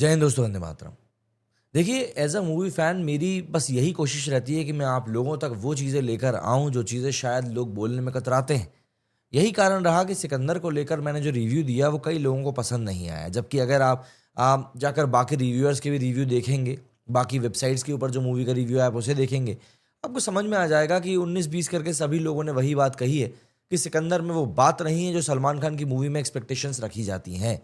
जय हिंद दोस्तों, वंदे मातरम। देखिए, एज अ मूवी फ़ैन मेरी बस यही कोशिश रहती है कि मैं आप लोगों तक वो चीज़ें लेकर आऊँ जो चीज़ें शायद लोग बोलने में कतराते हैं। यही कारण रहा कि सिकंदर को लेकर मैंने जो रिव्यू दिया वो कई लोगों को पसंद नहीं आया। जबकि अगर आप जाकर बाकी रिव्यूअर्स के भी रिव्यू देखेंगे, बाकी वेबसाइट्स के ऊपर जो मूवी का रिव्यू है आप उसे देखेंगे, आपको समझ में आ जाएगा कि 19-20 करके सभी लोगों ने वही बात कही है कि सिकंदर में वो बात नहीं है जो सलमान खान की मूवी में एक्सपेक्टेशंस रखी जाती हैं।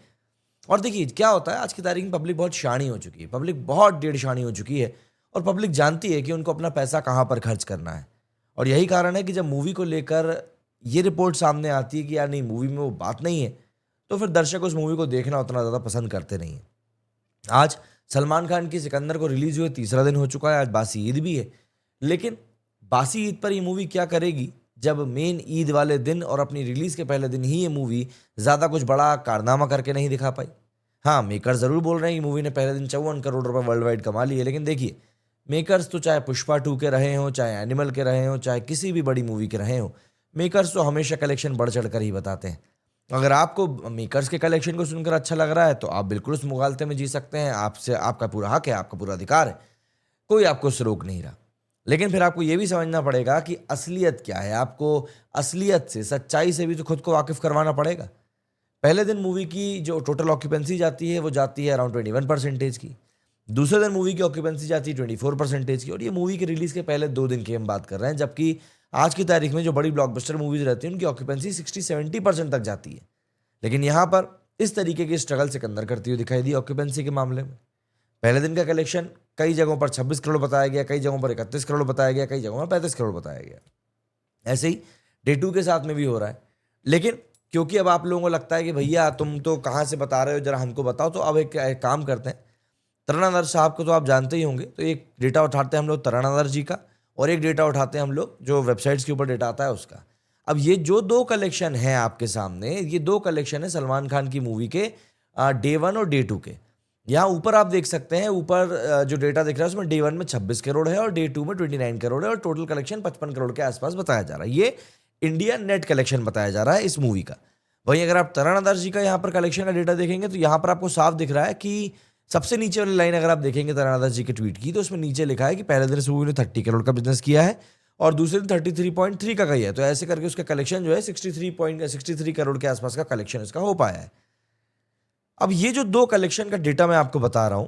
और देखिए क्या होता है, आज की तारीख में पब्लिक बहुत शानी हो चुकी है, पब्लिक बहुत डेढ़ शानी हो चुकी है और पब्लिक जानती है कि उनको अपना पैसा कहाँ पर खर्च करना है। और यही कारण है कि जब मूवी को लेकर ये रिपोर्ट सामने आती है कि यार नहीं, मूवी में वो बात नहीं है, तो फिर दर्शक उस मूवी को देखना उतना ज़्यादा पसंद करते नहीं हैं। आज सलमान खान की सिकंदर को रिलीज हुए तीसरा दिन हो चुका है, आज बासी ईद भी है। लेकिन बासी ईद पर ये मूवी क्या करेगी जब मेन ईद वाले दिन और अपनी रिलीज के पहले दिन ही ये मूवी ज़्यादा कुछ बड़ा कारनामा करके नहीं दिखा पाई। हाँ, मेकर ज़रूर बोल रहे हैं कि मूवी ने पहले दिन 54 करोड़ रुपए वर्ल्ड वाइड कमा लिए, लेकिन देखिए, मेकर्स तो चाहे पुष्पा 2 के रहे हों, चाहे एनिमल के रहे हों, चाहे किसी भी बड़ी मूवी के रहे हों, मेकर्स तो हमेशा कलेक्शन बढ़ चढ़ कर ही बताते हैं। अगर आपको मेकर्स के कलेक्शन को सुनकर अच्छा लग रहा है तो आप बिल्कुल उस मुगालते में जी सकते हैं, आपसे आपका पूरा हक है, आपका पूरा अधिकार है, कोई आपको उससे रोक नहीं रहा। लेकिन फिर आपको ये भी समझना पड़ेगा कि असलियत क्या है, आपको असलियत से, सच्चाई से भी तो खुद को वाकिफ करवाना पड़ेगा। पहले दिन मूवी की जो टोटल ऑक्यूपेंसी जाती है वो जाती है अराउंड 21% की। दूसरे दिन मूवी की ऑक्यूपेंसी जाती है 24% की, और ये मूवी के रिलीज के पहले 2 दिन की हम बात कर रहे हैं। जबकि आज की तारीख में जो बड़ी ब्लॉकबस्टर मूवीज रहती हैं उनकी ऑक्यूपेंसी 60-70% तक जाती है। लेकिन यहाँ पर इस तरीके की स्ट्रगल सिकंदर करती हुई दिखाई दी ऑक्यूपेंसी के मामले में। पहले दिन का कलेक्शन कई जगहों पर 26 करोड़ बताया गया, कई जगहों पर 31 करोड़ बताया गया, कई जगहों पर 35 करोड़ बताया गया। ऐसे ही डे टू के साथ में भी हो रहा है। लेकिन क्योंकि अब आप लोगों को लगता है कि भैया तुम तो कहाँ से बता रहे हो, जरा हमको बताओ, तो अब एक काम करते हैं। तरानादर साहब को तो आप जानते ही होंगे, तो एक डेटा उठाते हैं हम लोग तरानादर जी का, और एक डेटा उठाते हैं हम लोग जो वेबसाइट्स के ऊपर डेटा आता है उसका। अब ये जो दो कलेक्शन हैं आपके सामने, ये दो कलेक्शन है सलमान खान की मूवी के डे वन और डे टू के। यहाँ ऊपर आप देख सकते हैं, ऊपर जो डेटा दिख रहा है उसमें डे वन में 26 करोड़ है और डे टू में 29 करोड़ है, और टोटल कलेक्शन 55 करोड़ के आसपास बताया जा रहा है। ये इंडिया नेट कलेक्शन बताया जा रहा है इस मूवी का। वहीं अगर आप तरानादर जी का यहाँ पर कलेक्शन का डेटा देखेंगे तो यहाँ पर आपको साफ दिख रहा है कि सबसे नीचे वाली लाइन अगर आप देखेंगे तरानादर जी के ट्वीट की, तो उसमें नीचे लिखा है कि पहले दिन इस मूवी ने 30 करोड़ का बिजनेस किया है और दूसरे दिन 33.3 का गई है। तो ऐसे करके उसका कलेक्शन जो है 63 करोड़ के आसपास का कलेक्शन इसका हो पाया है। अब ये जो दो कलेक्शन का डेटा मैं आपको बता रहा हूं,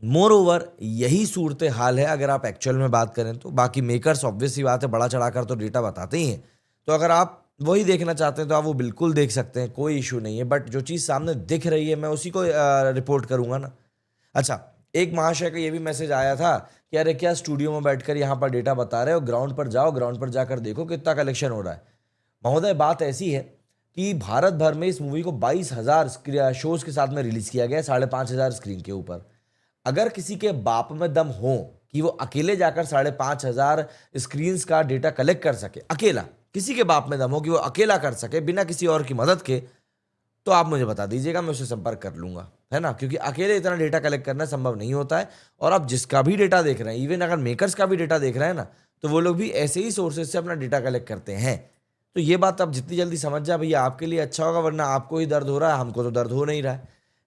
मोर ओवर यही सूरत हाल है अगर आप एक्चुअल में बात करें तो। बाकी मेकर्स ऑब्वियसली बात है, बड़ा चढ़ाकर तो डेटा बताते ही हैं, तो अगर आप वही देखना चाहते हैं तो आप वो बिल्कुल देख सकते हैं, कोई इशू नहीं है। बट जो चीज़ सामने दिख रही है मैं उसी को रिपोर्ट करूंगा ना। अच्छा, एक महाशय का ये भी मैसेज आया था कि अरे क्या स्टूडियो में बैठकर यहाँ पर डेटा बता रहे हो, ग्राउंड पर जाओ, ग्राउंड पर जाकर देखो कितना कलेक्शन हो रहा है। महोदय, बात ऐसी है कि भारत भर में इस मूवी को 22,000 शोज के साथ में रिलीज किया गया है, 5,500 स्क्रीन के ऊपर। अगर किसी के बाप में दम हो कि वो अकेले जाकर 5,500 स्क्रीन का डेटा कलेक्ट कर सके, अकेला, किसी के बाप में दम हो कि वो अकेला कर सके बिना किसी और की मदद के, तो आप मुझे बता दीजिएगा, मैं उससे संपर्क कर लूंगा, है ना। क्योंकि अकेले इतना डेटा कलेक्ट करना संभव नहीं होता है। और आप जिसका भी डेटा देख रहे हैं, इवन अगर मेकर्स का भी डेटा देख रहे हैं ना, तो वो लोग भी ऐसे ही सोर्सेज से अपना डेटा कलेक्ट करते हैं। तो ये बात आप जितनी जल्दी समझ जाए भैया आपके लिए अच्छा होगा, वरना आपको ही दर्द हो रहा है, हमको तो दर्द हो नहीं रहा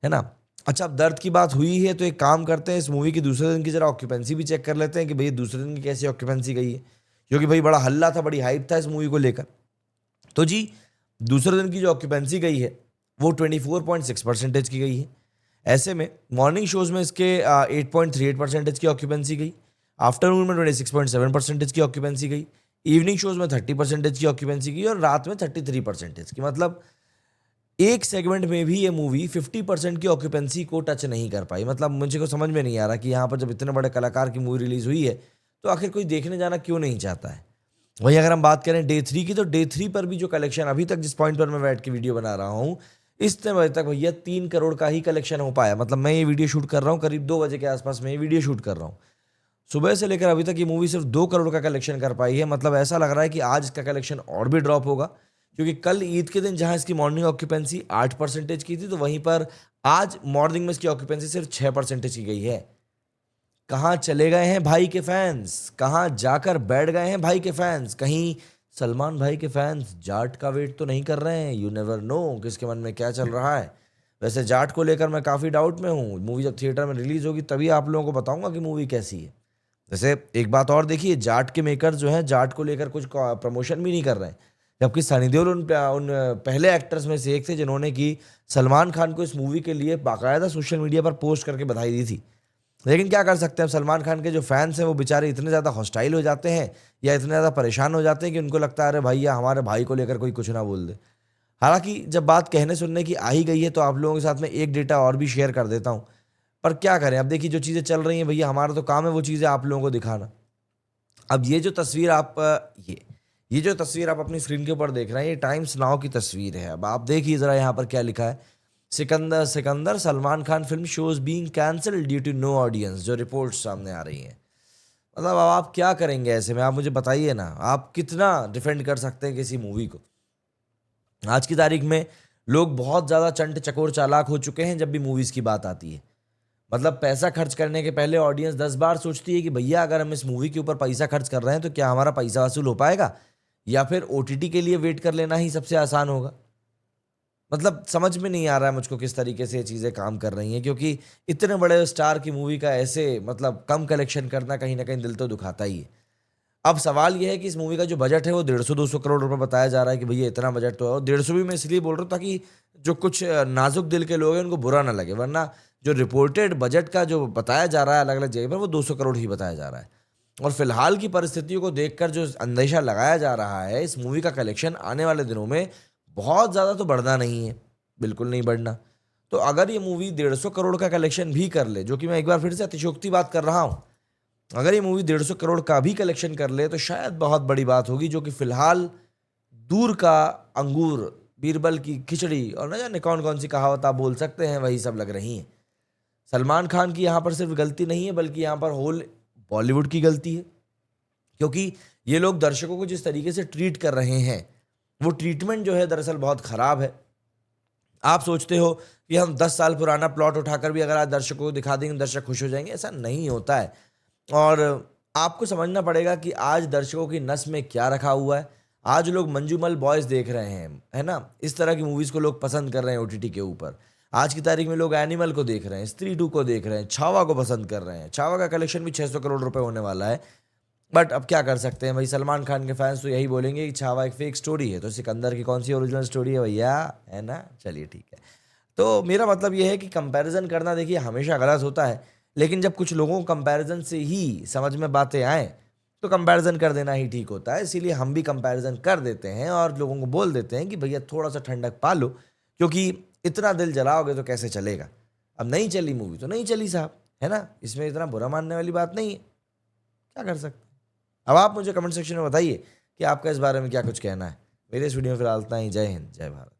है ना। अच्छा, अब दर्द की बात हुई है तो एक काम करते हैं, इस मूवी की दूसरे दिन की जरा ऑक्यूपेंसी भी चेक कर लेते हैं कि भैया दूसरे दिन की कैसी ऑक्यूपेंसी गई है, क्योंकि भाई बड़ा हल्ला था, बड़ी हाइप था इस मूवी को लेकर। तो जी, दूसरे दिन की जो ऑक्यूपेंसी गई है वो 24.6% की गई है। ऐसे में मॉर्निंग शोज में इसके 8.38% की ऑक्यूपेंसी गई, आफ्टरनून में 26.7% की ऑक्यूपेंसी गई, इवनिंग शोज में 30% की ऑक्यूपेंसी गई, और रात में 33% की। मतलब एक सेगमेंट में भी ये मूवी 50% की ऑक्यूपेंसी को टच नहीं कर पाई। मतलब मुझे को समझ में नहीं आ रहा कि यहाँ पर जब इतने बड़े कलाकार की मूवी रिलीज हुई है तो आखिर कोई देखने जाना क्यों नहीं चाहता है। वहीं अगर हम बात करें डे 3 की, तो डे 3 पर भी जो कलेक्शन अभी तक जिस पॉइंट पर मैं बैठ के वीडियो बना रहा हूँ, इतने बजे तक भैया 3 करोड़ का ही कलेक्शन हो पाया। मतलब मैं ये वीडियो शूट कर रहा हूँ करीब 2 बजे के आसपास, मैं ये वीडियो शूट कर रहा हूँ। सुबह से लेकर अभी तक ये मूवी सिर्फ 2 करोड़ का कलेक्शन कर पाई है। मतलब ऐसा लग रहा है कि आज इसका कलेक्शन और भी ड्रॉप होगा, क्योंकि कल ईद के दिन जहां इसकी मॉर्निंग ऑक्यूपेंसी 8% की थी, तो वहीं पर आज मॉर्निंग में इसकी ऑक्यूपेंसी सिर्फ 6% की गई है। कहाँ चले गए हैं भाई के फैंस, कहाँ जाकर बैठ गए हैं भाई के फैंस? कहीं सलमान भाई के फैंस जाट का वेट तो नहीं कर रहे हैं? यू नेवर नो किसके मन में क्या चल रहा है। वैसे जाट को लेकर मैं काफ़ी डाउट में हूँ। मूवी जब थिएटर में रिलीज़ होगी तभी आप लोगों को बताऊंगा कि मूवी कैसी है। वैसे एक बात और देखिए, जाट के मेकर जो हैं जाट को लेकर कुछ प्रमोशन भी नहीं कर रहे हैं, जबकि सनी देओल उन पहले एक्टर्स में से एक थे जिन्होंने कि सलमान खान को इस मूवी के लिए बाकायदा सोशल मीडिया पर पोस्ट करके बधाई दी थी। लेकिन क्या कर सकते हैं, अब सलमान खान के जो फैंस हैं वो बेचारे इतने ज़्यादा हॉस्टाइल हो जाते हैं या इतने ज़्यादा परेशान हो जाते हैं कि उनको लगता है अरे भैया हमारे भाई को लेकर कोई कुछ ना बोल दे। हालांकि जब बात कहने सुनने की आ ही गई है तो आप लोगों के साथ में एक डेटा और भी शेयर कर देता हूँ। पर क्या करें, अब देखिए जो चीज़ें चल रही हैं भैया, हमारा तो काम है वो चीज़ें आप लोगों को दिखाना। अब ये जो तस्वीर आप अपनी स्क्रीन के ऊपर देख रहे हैं ये टाइम्स नाउ की तस्वीर है। अब आप देखिए ज़रा यहाँ पर क्या लिखा है। Sikandar Sikandar Salman Khan film shows being cancelled due to no audience, जो रिपोर्ट सामने आ रही हैं। मतलब अब आप क्या करेंगे ऐसे में, आप मुझे बताइए ना, आप कितना डिफेंड कर सकते हैं किसी मूवी को। आज की तारीख में लोग बहुत ज़्यादा चंट चकोर चालाक हो चुके हैं जब भी मूवीज़ की बात आती है। मतलब पैसा खर्च करने के पहले ऑडियंस 10 बार सोचती है कि भैया अगर हम इस मूवी के ऊपर पैसा खर्च कर रहे हैं तो क्या हमारा पैसा वसूल हो पाएगा, या फिर ओटीटी के लिए वेट कर लेना ही सबसे आसान होगा। मतलब समझ में नहीं आ रहा है मुझको किस तरीके से ये चीज़ें काम कर रही हैं, क्योंकि इतने बड़े स्टार की मूवी का ऐसे मतलब कम कलेक्शन करना कहीं ना कहीं दिल तो दुखाता ही है। अब सवाल ये है कि इस मूवी का जो बजट है वो 150-200 करोड़ रुपए बताया जा रहा है कि भैया इतना बजट तो है, और 150 भी मैं इसलिए बोल रहा हूँ ताकि जो कुछ नाजुक दिल के लोग हैं उनको बुरा ना लगे, वरना जो रिपोर्टेड बजट का जो बताया जा रहा है अलग अलग जगह पर वो 200 करोड़ ही बताया जा रहा है। और फिलहाल की परिस्थितियों को देखकर जो अंदेशा लगाया जा रहा है, इस मूवी का कलेक्शन आने वाले दिनों में बहुत ज़्यादा तो बढ़ना नहीं है, बिल्कुल नहीं बढ़ना। तो अगर ये मूवी 150 करोड़ का कलेक्शन भी कर ले, जो कि मैं एक बार फिर से अतिशयोक्ति बात कर रहा हूँ, अगर ये मूवी 150 करोड़ का भी कलेक्शन कर ले तो शायद बहुत बड़ी बात होगी, जो कि फिलहाल दूर का अंगूर, बीरबल की खिचड़ी और न जाने कौन कौन सी कहावत आप बोल सकते हैं वही सब लग रही हैं। सलमान खान की यहाँ पर सिर्फ गलती नहीं है बल्कि यहाँ पर होल बॉलीवुड की गलती है, क्योंकि ये लोग दर्शकों को जिस तरीके से ट्रीट कर रहे हैं वो ट्रीटमेंट जो है दरअसल बहुत खराब है। आप सोचते हो कि हम 10 साल पुराना प्लॉट उठाकर भी अगर आज दर्शकों को दिखा देंगे दर्शक खुश हो जाएंगे, ऐसा नहीं होता है। और आपको समझना पड़ेगा कि आज दर्शकों की नस में क्या रखा हुआ है। आज लोग मंजूमल बॉयज देख रहे हैं, है ना, इस तरह की मूवीज को लोग पसंद कर रहे हैं ओटीटी के ऊपर। आज की तारीख में लोग एनिमल को देख रहे हैं, स्त्री 2 को देख रहे हैं, छावा को पसंद कर रहे हैं। छावा का कलेक्शन भी 600 करोड़ रुपए होने वाला है। बट अब क्या कर सकते हैं भाई, सलमान खान के फैंस तो यही बोलेंगे कि छावा एक फेक स्टोरी है, तो सिकंदर की कौन सी ओरिजिनल स्टोरी है भैया, है ना। चलिए ठीक है। तो मेरा मतलब यह है कि कंपैरिजन करना देखिए हमेशा गलत होता है, लेकिन जब कुछ लोगों को कंपैरिजन से ही समझ में बातें आए तो कंपैरिजन कर देना ही ठीक होता है। इसीलिए हम भी कंपैरिजन कर देते हैं और लोगों को बोल देते हैं कि भैया थोड़ा सा ठंडक पा लो, क्योंकि इतना दिल जलाओगे तो कैसे चलेगा। अब नहीं चली मूवी तो नहीं चली साहब, है ना, इसमें इतना बुरा मानने वाली बात नहीं है, क्या कर सकते हैं। अब आप मुझे कमेंट सेक्शन में बताइए कि आपका इस बारे में क्या कुछ कहना है। मेरे इस वीडियो में फिलहाल इतना ही। जय हिंद, जय भारत।